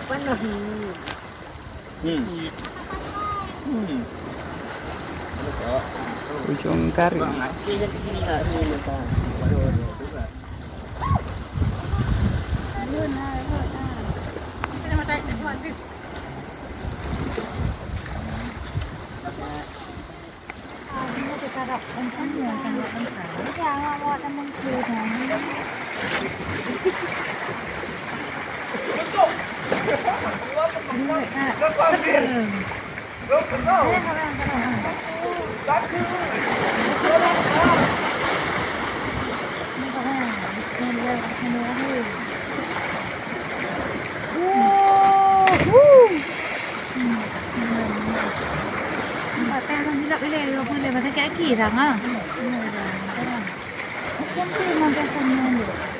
Panahi. Ujung kari. Dia ke sini tak ni tak. Waduh, tu lah. Kaki dah ah. Kan tu memang biasanya.